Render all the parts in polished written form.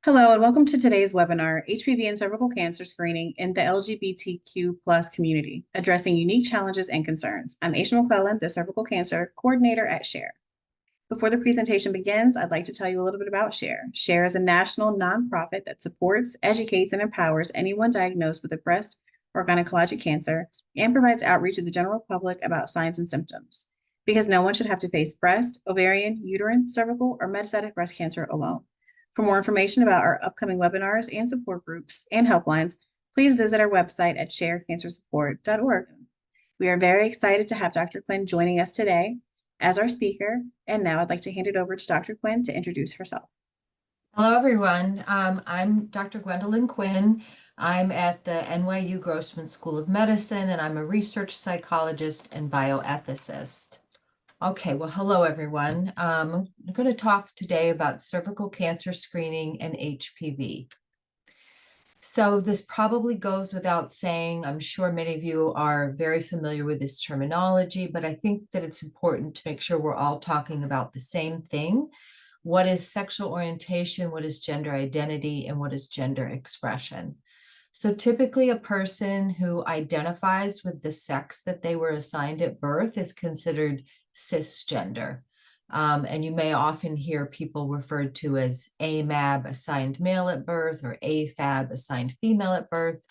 Hello, and welcome to today's webinar, HPV and Cervical Cancer Screening in the LGBTQ plus community, addressing unique challenges and concerns. I'm Aisha McClellan, the Cervical Cancer Coordinator at SHARE. Before the presentation begins, I'd like to tell you a little bit about SHARE. SHARE is a national nonprofit that supports, educates, and empowers anyone diagnosed with a breast or gynecologic cancer and provides outreach to the general public about signs and symptoms, because no one should have to face breast, ovarian, uterine, cervical, or metastatic breast cancer alone. For more information about our upcoming webinars and support groups and helplines, please visit our website at sharecancersupport.org. We are very excited to have Dr. Quinn joining us today as our speaker. And now I'd like to hand it over to Dr. Quinn to introduce herself. Hello, everyone. I'm Dr. Gwendolyn Quinn. I'm at the NYU Grossman School of Medicine, and I'm a research psychologist and bioethicist. Okay, well, hello, everyone. I'm going to talk today about cervical cancer screening and HPV. So this probably goes without saying. I'm sure many of you are very familiar with this terminology, but I think that it's important to make sure we're all talking about the same thing. What is sexual orientation? What is gender identity? And what is gender expression? So typically a person who identifies with the sex that they were assigned at birth is considered cisgender. And you may often hear people referred to as AMAB, assigned male at birth, or AFAB, assigned female at birth.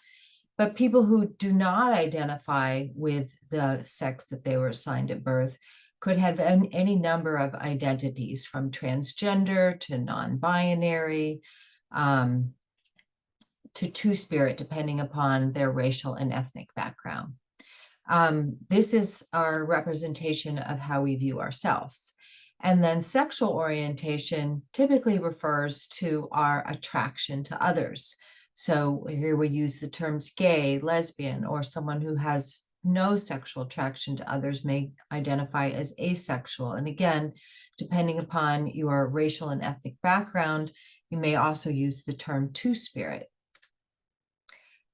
But people who do not identify with the sex that they were assigned at birth could have any number of identities, from transgender to non-binary, to two-spirit, depending upon their racial and ethnic background. This is our representation of how we view ourselves. And then sexual orientation typically refers to our attraction to others. So here we use the terms gay, lesbian, or someone who has no sexual attraction to others may identify as asexual. And again, depending upon your racial and ethnic background, you may also use the term two-spirit.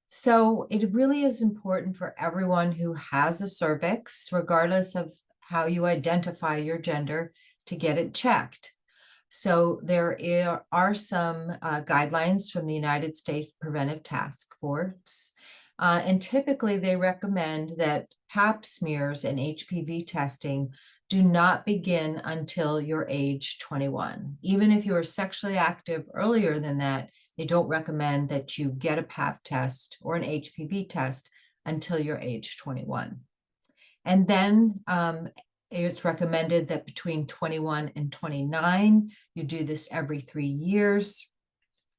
So it really is important for everyone who has a cervix, regardless of how you identify your gender, to get it checked. So there are some guidelines from the United States Preventive Task Force, and typically they recommend that Pap smears and HPV testing do not begin until you're age 21. Even if you are sexually active earlier than that, they don't recommend that you get a Pap test or an HPV test until you're age 21. And then it's recommended that between 21 and 29, you do this every 3 years,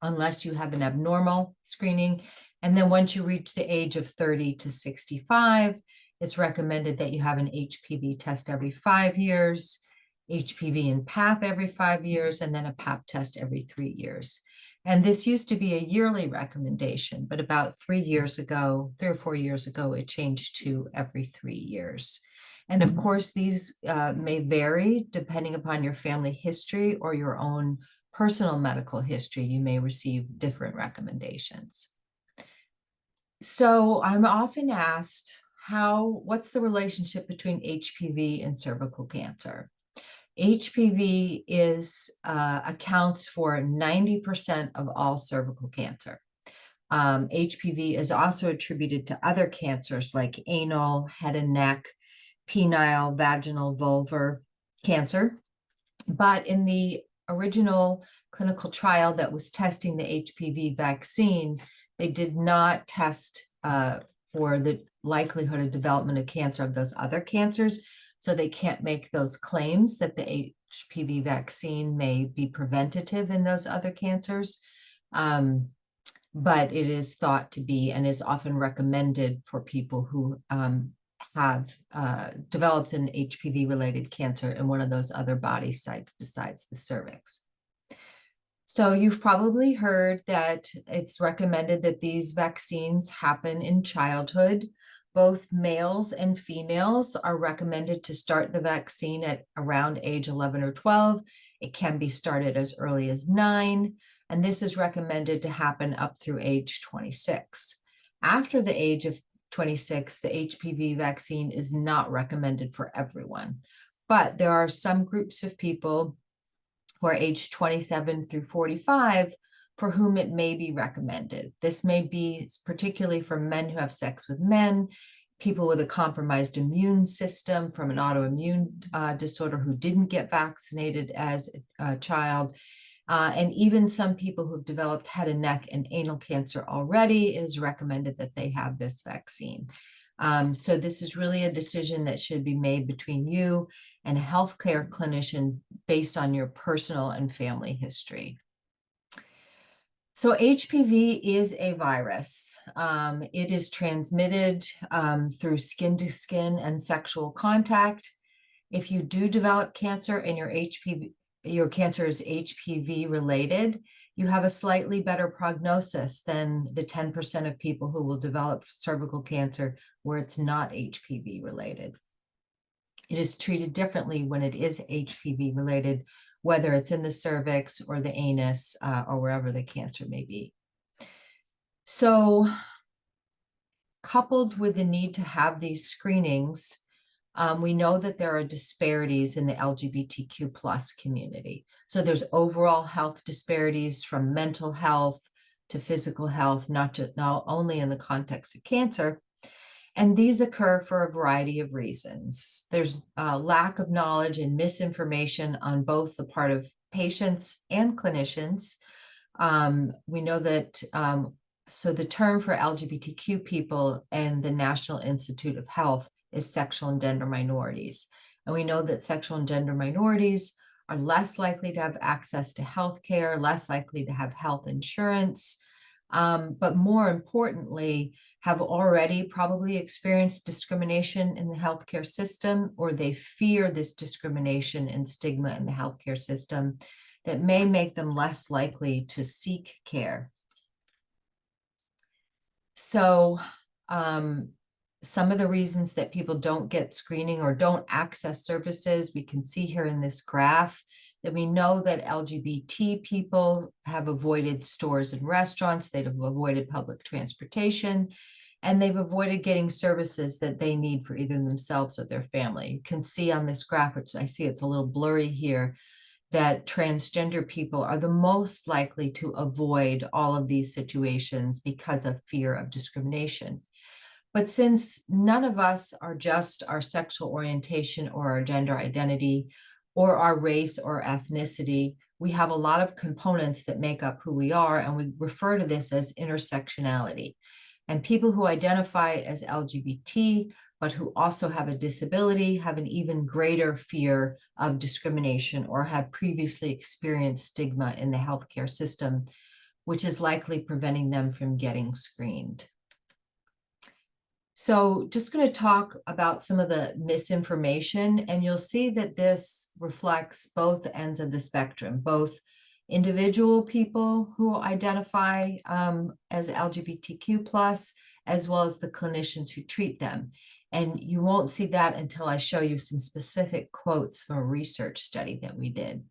unless you have an abnormal screening. And then once you reach the age of 30 to 65, it's recommended that you have an HPV test every 5 years, HPV and Pap every 5 years, and then a Pap test every 3 years. And this used to be a yearly recommendation, but about 3 or 4 years ago, it changed to every 3 years. And of course, these may vary depending upon your family history or your own personal medical history. You may receive different recommendations. So I'm often asked, what's the relationship between HPV and cervical cancer? HPV accounts for 90% of all cervical cancer. HPV is also attributed to other cancers like anal, head and neck, penile, vaginal, vulvar cancer. But in the original clinical trial that was testing the HPV vaccine, they did not test for the likelihood of development of cancer of those other cancers. So they can't make those claims that the HPV vaccine may be preventative in those other cancers. But it is thought to be, and is often recommended for people who have developed an HPV-related cancer in one of those other body sites besides the cervix. So you've probably heard that it's recommended that these vaccines happen in childhood. Both males and females are recommended to start the vaccine at around age 11 or 12. It can be started as early as 9, and this is recommended to happen up through age 26. After the age of 26, the HPV vaccine is not recommended for everyone, but there are some groups of people who are age 27 through 45 for whom it may be recommended. This may be particularly for men who have sex with men, people with a compromised immune system from an autoimmune disorder who didn't get vaccinated as a child, and even some people who've developed head and neck and anal cancer already. It is recommended that they have this vaccine. So this is really a decision that should be made between you and a healthcare clinician based on your personal and family history. So HPV is a virus. It is transmitted through skin to skin and sexual contact. If you do develop cancer and your cancer is HPV related, you have a slightly better prognosis than the 10% of people who will develop cervical cancer where it's not HPV related. It is treated differently when it is HPV related, whether it's in the cervix or the anus or wherever the cancer may be. So, coupled with the need to have these screenings, we know that there are disparities in the LGBTQ plus community. So there's overall health disparities from mental health to physical health, not only in the context of cancer. And these occur for a variety of reasons. There's a lack of knowledge and misinformation on both the part of patients and clinicians. We know that, so the term for LGBTQ people and the National Institute of Health is sexual and gender minorities. And we know that sexual and gender minorities are less likely to have access to healthcare, less likely to have health insurance, but more importantly, have already probably experienced discrimination in the healthcare system, or they fear this discrimination and stigma in the healthcare system that may make them less likely to seek care. So, some of the reasons that people don't get screening or don't access services, we can see here in this graph that we know that LGBT people have avoided stores and restaurants, they've avoided public transportation, and they've avoided getting services that they need for either themselves or their family. You can see on this graph, which I see it's a little blurry here, that transgender people are the most likely to avoid all of these situations because of fear of discrimination. But since none of us are just our sexual orientation or our gender identity or our race or ethnicity, we have a lot of components that make up who we are, and we refer to this as intersectionality. And people who identify as LGBT, but who also have a disability, have an even greater fear of discrimination or have previously experienced stigma in the healthcare system, which is likely preventing them from getting screened. So just going to talk about some of the misinformation, and you'll see that this reflects both ends of the spectrum, both individual people who identify as LGBTQ plus, as well as the clinicians who treat them. And you won't see that until I show you some specific quotes from a research study that we did.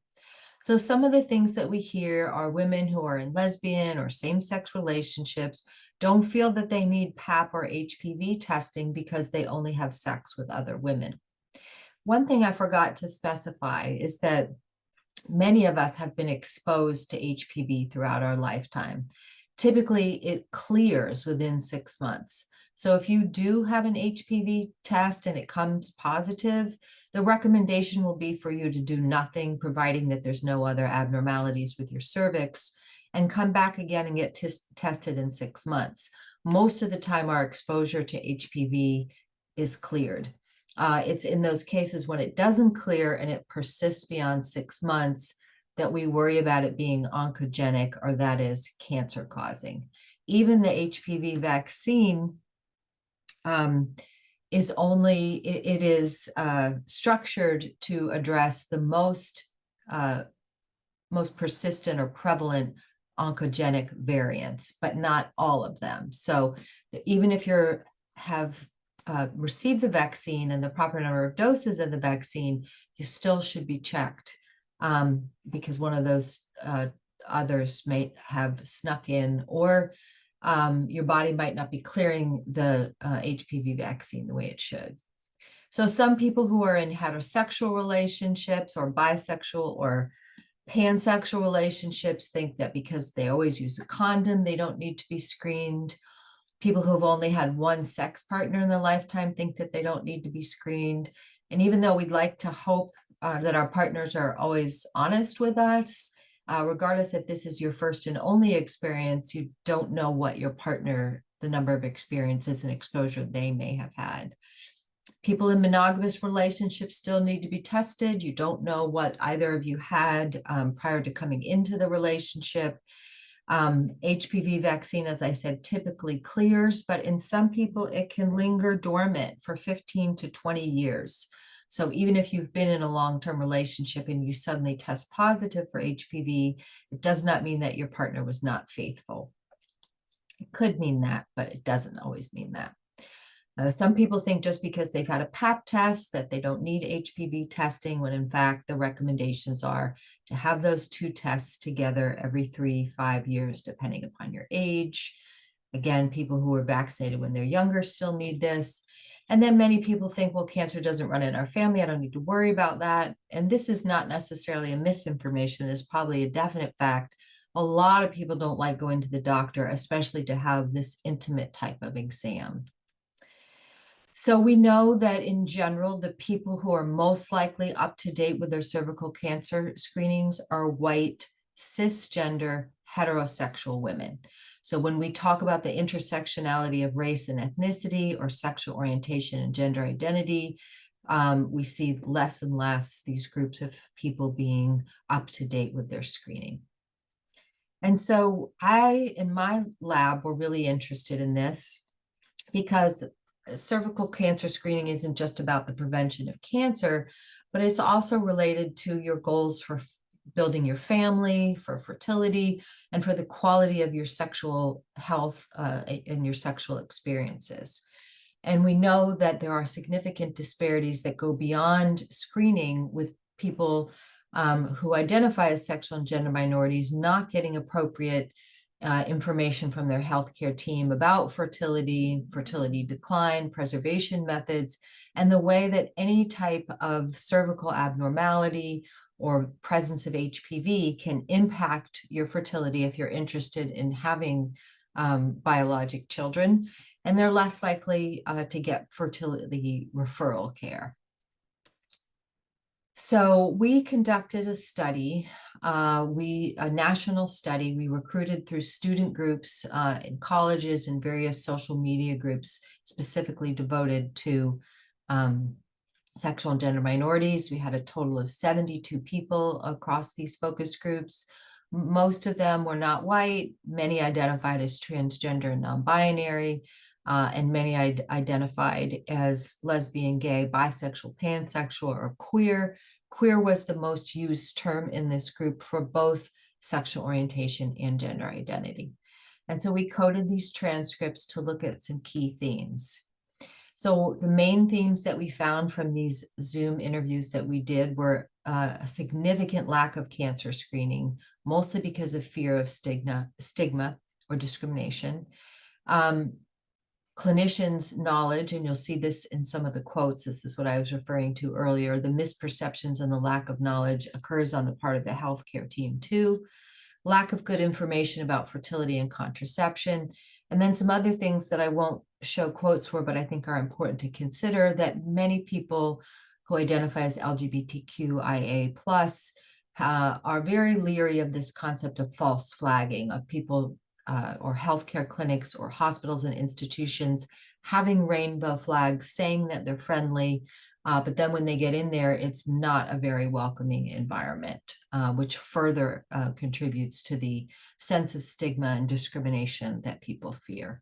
So some of the things that we hear are women who are in lesbian or same-sex relationships don't feel that they need PAP or HPV testing because they only have sex with other women. One thing I forgot to specify is that many of us have been exposed to HPV throughout our lifetime. Typically, it clears within 6 months. So if you do have an HPV test and it comes positive, the recommendation will be for you to do nothing, providing that there's no other abnormalities with your cervix, and come back again and get tested in 6 months. Most of the time, our exposure to HPV is cleared. It's in those cases when it doesn't clear and it persists beyond 6 months that we worry about it being oncogenic, or that is cancer causing. Even the HPV vaccine is only, it is structured to address the most persistent or prevalent oncogenic variants, but not all of them. So even if you have received the vaccine and the proper number of doses of the vaccine, you still should be checked because one of those others may have snuck in, or your body might not be clearing the HPV vaccine the way it should. So some people who are in heterosexual relationships or bisexual or Pansexual relationships think that because they always use a condom, they don't need to be screened. People who've only had one sex partner in their lifetime think that they don't need to be screened. And even though we'd like to hope that our partners are always honest with us, regardless if this is your first and only experience, you don't know what your partner, the number of experiences and exposure they may have had. People in monogamous relationships still need to be tested. You don't know what either of you had prior to coming into the relationship. HPV vaccine, as I said, typically clears, but in some people it can linger dormant for 15 to 20 years. So even if you've been in a long-term relationship and you suddenly test positive for HPV, it does not mean that your partner was not faithful. It could mean that, but it doesn't always mean that. Some people think just because they've had a pap test that they don't need HPV testing, when in fact the recommendations are to have those two tests together every 3-5 years, depending upon your age. Again, people who were vaccinated when they're younger still need this. And then many people think, well, cancer doesn't run in our family, I don't need to worry about that. And this is not necessarily a misinformation, it's probably a definite fact. A lot of people don't like going to the doctor, especially to have this intimate type of exam. So we know that in general, the people who are most likely up to date with their cervical cancer screenings are white, cisgender, heterosexual women. So when we talk about the intersectionality of race and ethnicity or sexual orientation and gender identity, we see less and less these groups of people being up to date with their screening. And so in my lab, we're really interested in this because cervical cancer screening isn't just about the prevention of cancer, but it's also related to your goals for building your family, for fertility, and for the quality of your sexual health and your sexual experiences. And we know that there are significant disparities that go beyond screening, with people who identify as sexual and gender minorities not getting appropriate information from their healthcare team about fertility, fertility decline, preservation methods, and the way that any type of cervical abnormality or presence of HPV can impact your fertility if you're interested in having biologic children, and they're less likely to get fertility referral care. So we conducted a study, a national study. We recruited through student groups in colleges and various social media groups specifically devoted to sexual and gender minorities. We had a total of 72 people across these focus groups. Most of them were not white, many identified as transgender and non-binary, and many identified as lesbian, gay, bisexual, pansexual, or queer. Queer was the most used term in this group for both sexual orientation and gender identity. And so we coded these transcripts to look at some key themes. So the main themes that we found from these Zoom interviews that we did were a significant lack of cancer screening, mostly because of fear of stigma or discrimination. Clinicians' knowledge, and you'll see this in some of the quotes, this is what I was referring to earlier, the misperceptions and the lack of knowledge occurs on the part of the healthcare team too. Lack of good information about fertility and contraception. And then some other things that I won't show quotes for, but I think are important to consider, that many people who identify as LGBTQIA+ are very leery of this concept of false flagging, of people or healthcare clinics or hospitals and institutions having rainbow flags saying that they're friendly, but then when they get in there, it's not a very welcoming environment, which further contributes to the sense of stigma and discrimination that people fear.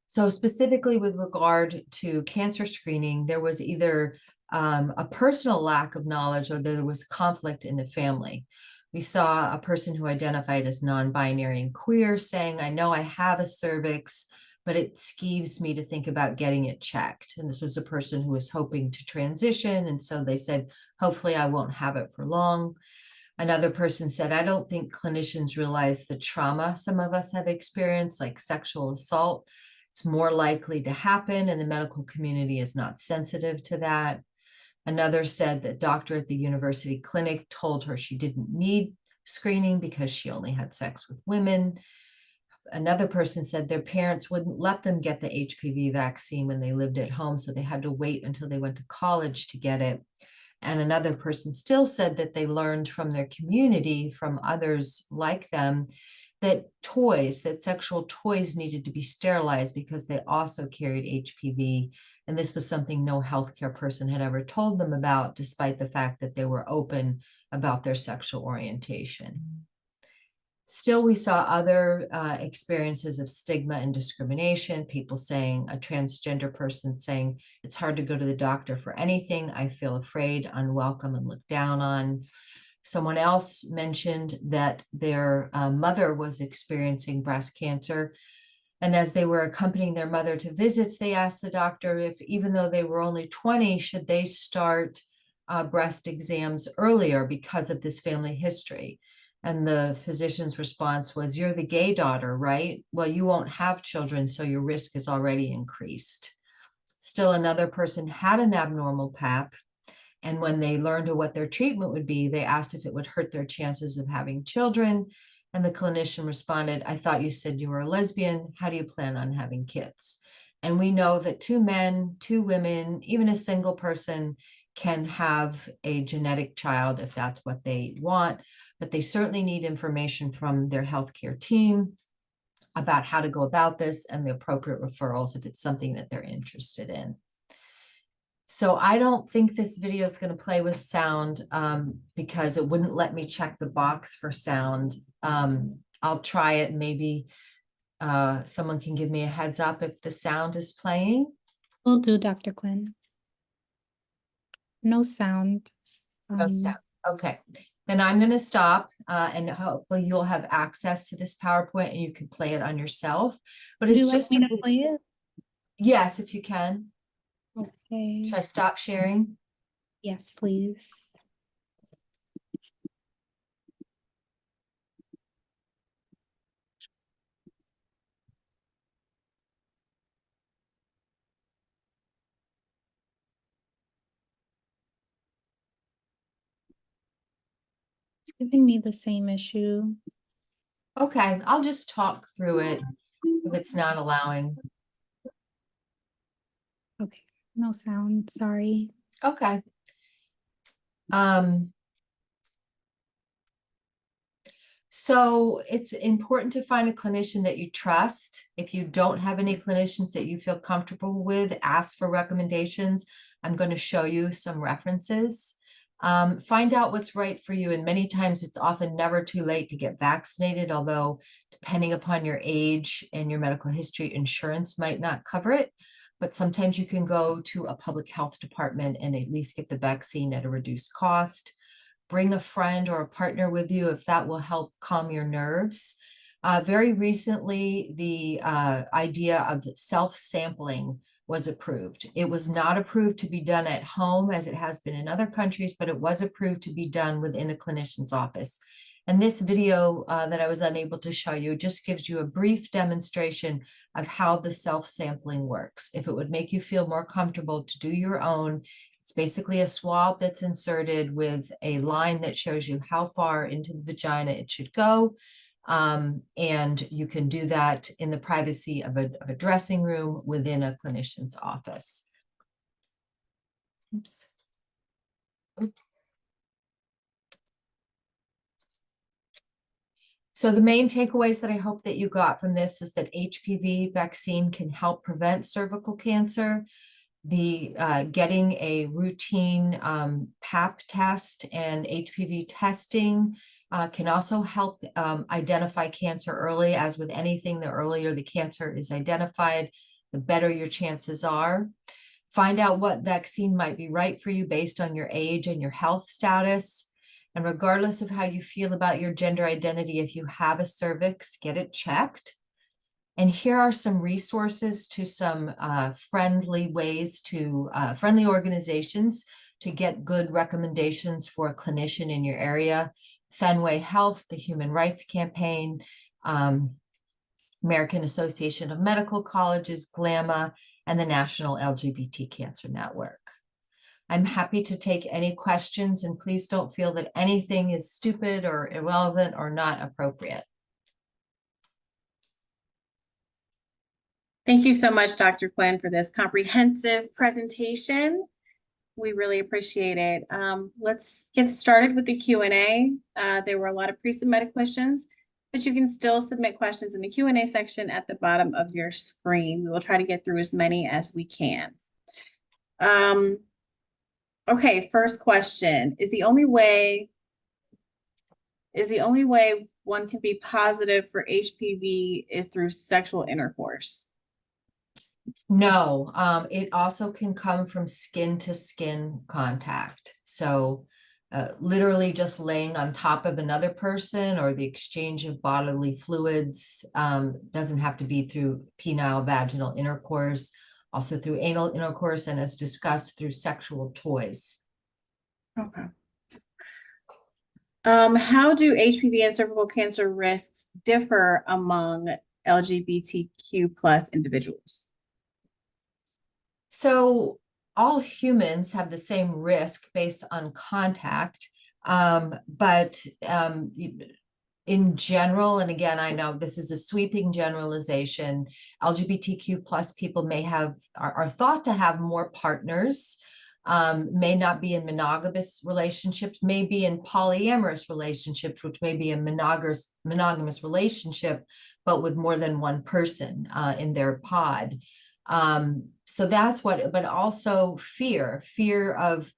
So specifically with regard to cancer screening, there was either a personal lack of knowledge or there was conflict in the family. We saw a person who identified as non-binary and queer saying, I know I have a cervix, but it skeeves me to think about getting it checked. And this was a person who was hoping to transition. And so they said, hopefully I won't have it for long. Another person said, I don't think clinicians realize the trauma some of us have experienced, like sexual assault. It's more likely to happen, and the medical community is not sensitive to that. Another said that doctor at the university clinic told her she didn't need screening because she only had sex with women. Another person said their parents wouldn't let them get the HPV vaccine when they lived at home, so they had to wait until they went to college to get it. And another person still said that they learned from their community, from others like them, that sexual toys needed to be sterilized because they also carried HPV. And this was something no healthcare person had ever told them about, despite the fact that they were open about their sexual orientation. Still, we saw other experiences of stigma and discrimination, people saying, a transgender person saying, it's hard to go to the doctor for anything. I feel afraid, unwelcome, and looked down on. Someone else mentioned that their mother was experiencing breast cancer. And as they were accompanying their mother to visits, they asked the doctor if, even though they were only 20, should they start breast exams earlier because of this family history. And the physician's response was, you're the gay daughter, right? Well, you won't have children, so your risk is already increased. Still, another person had an abnormal pap. And when they learned what their treatment would be, they asked if it would hurt their chances of having children. And the clinician responded, I thought you said you were a lesbian. How do you plan on having kids? And we know that 2 men, 2 women, even a single person can have a genetic child if that's what they want, but they certainly need information from their healthcare team about how to go about this and the appropriate referrals if it's something that they're interested in. So I don't think this video is going to play with sound because it wouldn't let me check the box for sound. I'll try it. Maybe someone can give me a heads up if the sound is playing. Will do, Dr. Quinn. No sound. No sound. Okay. Then I'm going to stop and hopefully you'll have access to this PowerPoint and you can play it on yourself. But Would it's you like just me to play it? Yes, if you can. Okay. Should I stop sharing? Yes, please. It's giving me the same issue. Okay, I'll just talk through it if it's not allowing. Okay, no sound, sorry. Okay. So it's important to find a clinician that you trust. If you don't have any clinicians that you feel comfortable with, ask for recommendations. I'm going to show you some references. Find out what's right for you. And many times it's often never too late to get vaccinated, although depending upon your age and your medical history, insurance might not cover it. But sometimes you can go to a public health department and at least get the vaccine at a reduced cost. Bring a friend or a partner with you if that will help calm your nerves. Very recently, the idea of self-sampling was approved. It was not approved to be done at home as it has been in other countries, but it was approved to be done within a clinician's office. And this video that I was unable to show you just gives you a brief demonstration of how the self-sampling works. If it would make you feel more comfortable to do your own, it's basically a swab that's inserted with a line that shows you how far into the vagina it should go. And you can do that in the privacy of a dressing room within a clinician's office. Oops. Oops. So the main takeaways that I hope that you got from this is that HPV vaccine can help prevent cervical cancer. The getting a routine pap test and HPV testing can also help identify cancer early. As with anything, the earlier the cancer is identified, the better your chances are. Find out what vaccine might be right for you based on your age and your health status. And regardless of how you feel about your gender identity, if you have a cervix, get it checked. And here are some resources to some friendly ways to friendly organizations to get good recommendations for a clinician in your area. Fenway Health, the Human Rights Campaign, American Association of Medical Colleges, GLAMA, and the National LGBT Cancer Network. I'm happy to take any questions, and please don't feel that anything is stupid or irrelevant or not appropriate. Thank you so much, Dr. Quinn, for this comprehensive presentation. We really appreciate it. Let's get started with the Q&A. There were a lot of pre-submitted questions, but you can still submit questions in the Q&A section at the bottom of your screen. We will try to get through as many as we can. Okay, first question. Is the only way one can be positive for HPV is through sexual intercourse? No, it also can come from skin to skin contact. So literally just laying on top of another person or the exchange of bodily fluids, doesn't have to be through penile vaginal intercourse, also through anal intercourse, and as discussed, through sexual toys. Okay. How do HPV and cervical cancer risks differ among LGBTQ plus individuals? So all humans have the same risk based on contact, but in general, and again, I know this is a sweeping generalization, LGBTQ plus people are thought to have more partners, may not be in monogamous relationships, may be in polyamorous relationships, which may be a monogamous relationship, but with more than one person in their pod. So that's but also fear of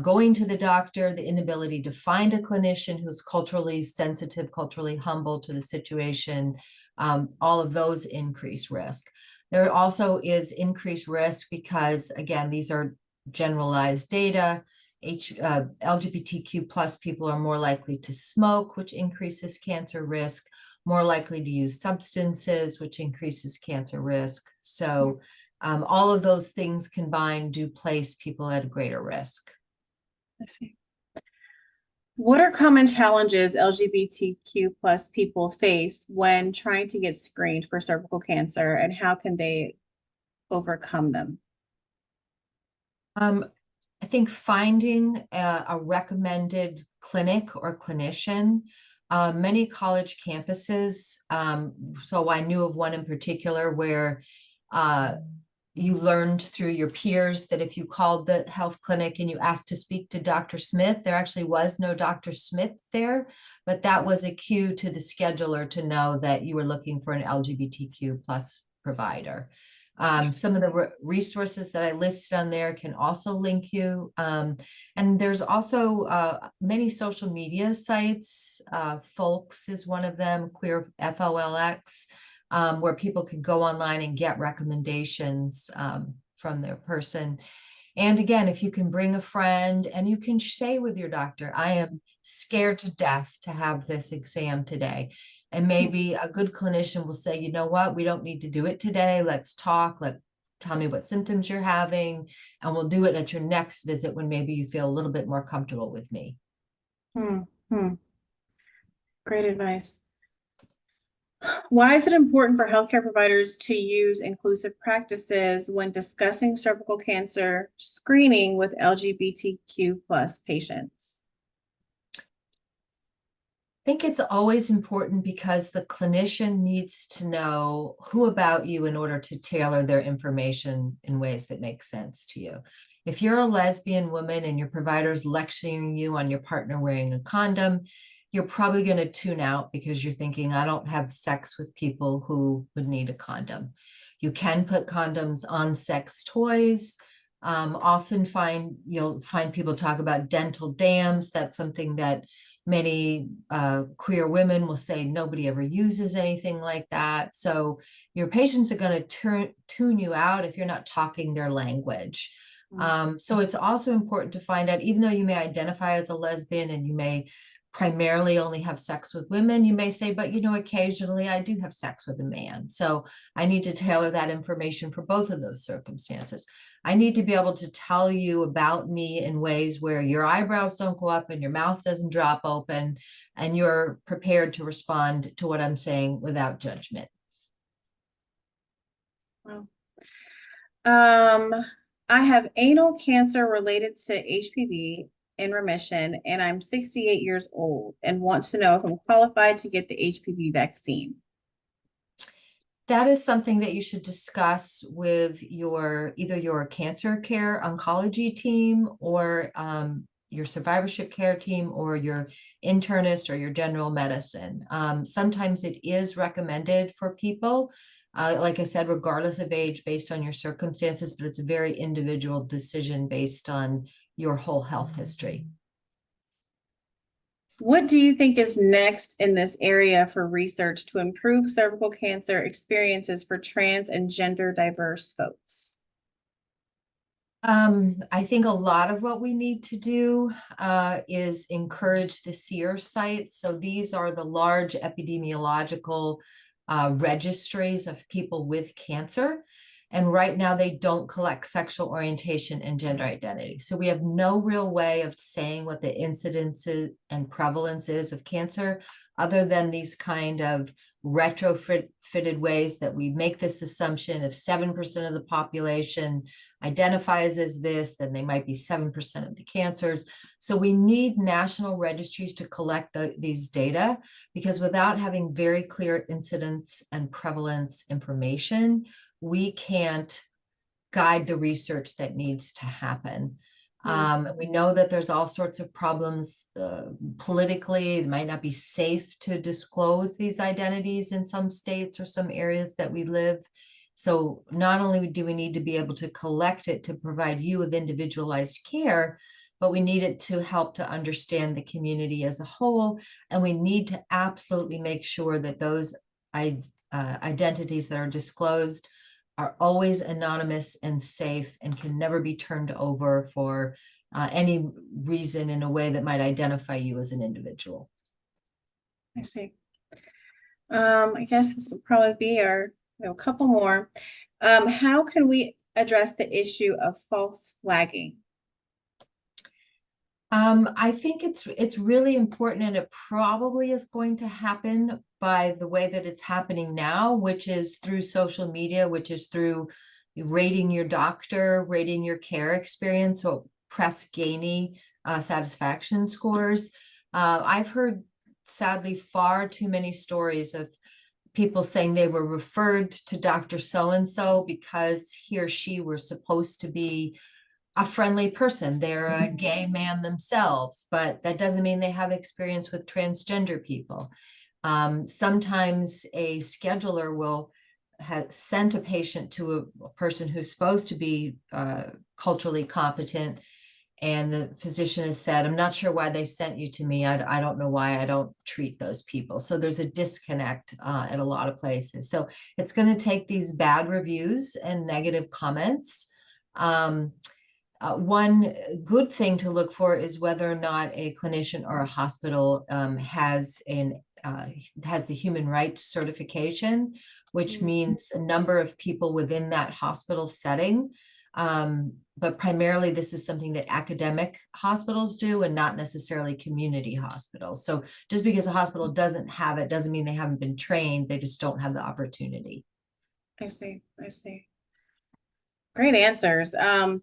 going to the doctor, the inability to find a clinician who's culturally sensitive, culturally humble to the situation, all of those increase risk. There also is increased risk because, again, these are generalized data. LGBTQ plus people are more likely to smoke, which increases cancer risk, more likely to use substances, which increases cancer risk. So all of those things combined do place people at a greater risk. I see. What are common challenges LGBTQ plus people face when trying to get screened for cervical cancer, and how can they overcome them? I think finding a recommended clinic or clinician. Many college campuses, so I knew of one in particular where you learned through your peers that if you called the health clinic and you asked to speak to Dr. Smith, there actually was no Dr. Smith there, but that was a cue to the scheduler to know that you were looking for an LGBTQ plus provider. Some of the resources that I listed on there can also link you. And there's also many social media sites. Folks is one of them, Queer FOLX, where people can go online and get recommendations from their person. And again, if you can bring a friend and you can say with your doctor, I am scared to death to have this exam today. And maybe a good clinician will say, you know what, we don't need to do it today. Let's talk. Tell me what symptoms you're having, and we'll do it at your next visit when maybe you feel a little bit more comfortable with me. Great advice. Why is it important for healthcare providers to use inclusive practices when discussing cervical cancer screening with LGBTQ plus patients? I think it's always important because the clinician needs to know who about you in order to tailor their information in ways that make sense to you. If you're a lesbian woman and your provider is lecturing you on your partner wearing a condom, you're probably going to tune out because you're thinking, I don't have sex with people who would need a condom. You can put condoms on sex toys. Often you'll find people talk about dental dams. That's something that many queer women will say nobody ever uses anything like that. So your patients are going to tune you out if you're not talking their language. So it's also important to find out, even though you may identify as a lesbian and you may primarily only have sex with women, you may say, but occasionally I do have sex with a man. So I need to tailor that information for both of those circumstances. I need to be able to tell you about me in ways where your eyebrows don't go up and your mouth doesn't drop open, and you're prepared to respond to what I'm saying without judgment. Wow. I have anal cancer related to HPV in remission, and I'm 68 years old and want to know if I'm qualified to get the HPV vaccine. That is something that you should discuss with either your cancer care oncology team or your survivorship care team or your internist or your general medicine. Sometimes it is recommended for people, like I said, regardless of age, based on your circumstances, but it's a very individual decision based on your whole health history. What do you think is next in this area for research to improve cervical cancer experiences for trans and gender diverse folks? I think a lot of what we need to do is encourage the SEER sites. So these are the large epidemiological registries of people with cancer. And right now they don't collect sexual orientation and gender identity. So we have no real way of saying what the incidence and prevalence is of cancer, other than these kind of retrofitted ways that we make this assumption if 7% of the population identifies as this, then they might be 7% of the cancers. So we need national registries to collect these data, because without having very clear incidence and prevalence information, we can't guide the research that needs to happen. We know that there's all sorts of problems politically. It might not be safe to disclose these identities in some states or some areas that we live. So not only do we need to be able to collect it to provide you with individualized care, but we need it to help to understand the community as a whole. And we need to absolutely make sure that those identities that are disclosed are always anonymous and safe and can never be turned over for any reason in a way that might identify you as an individual. I see. I guess this will probably be a couple more. How can we address the issue of false flagging? I think it's really important, and it probably is going to happen by the way that it's happening now, which is through social media, which is through rating your doctor, rating your care experience, so Press Ganey satisfaction scores. I've heard, sadly, far too many stories of people saying they were referred to Dr. So-and-so because he or she were supposed to be a friendly person. They're a gay man themselves, but that doesn't mean they have experience with transgender people. Sometimes a scheduler will have sent a patient to a person who's supposed to be culturally competent, and the physician has said, I'm not sure why they sent you to me. I don't know why I don't treat those people. So there's a disconnect at a lot of places. So it's going to take these bad reviews and negative comments. One good thing to look for is whether or not a clinician or a hospital has the human rights certification, which means a number of people within that hospital setting. But primarily this is something that academic hospitals do and not necessarily community hospitals. So just because a hospital doesn't have it doesn't mean they haven't been trained. They just don't have the opportunity. I see. Great answers.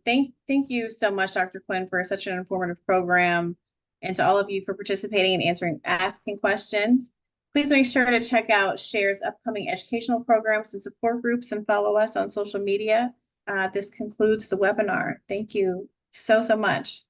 Thank you so much, Dr. Quinn, for such an informative program, and to all of you for participating and asking questions. Please make sure to check out SHARE's upcoming educational programs and support groups and follow us on social media. This concludes the webinar. Thank you so much.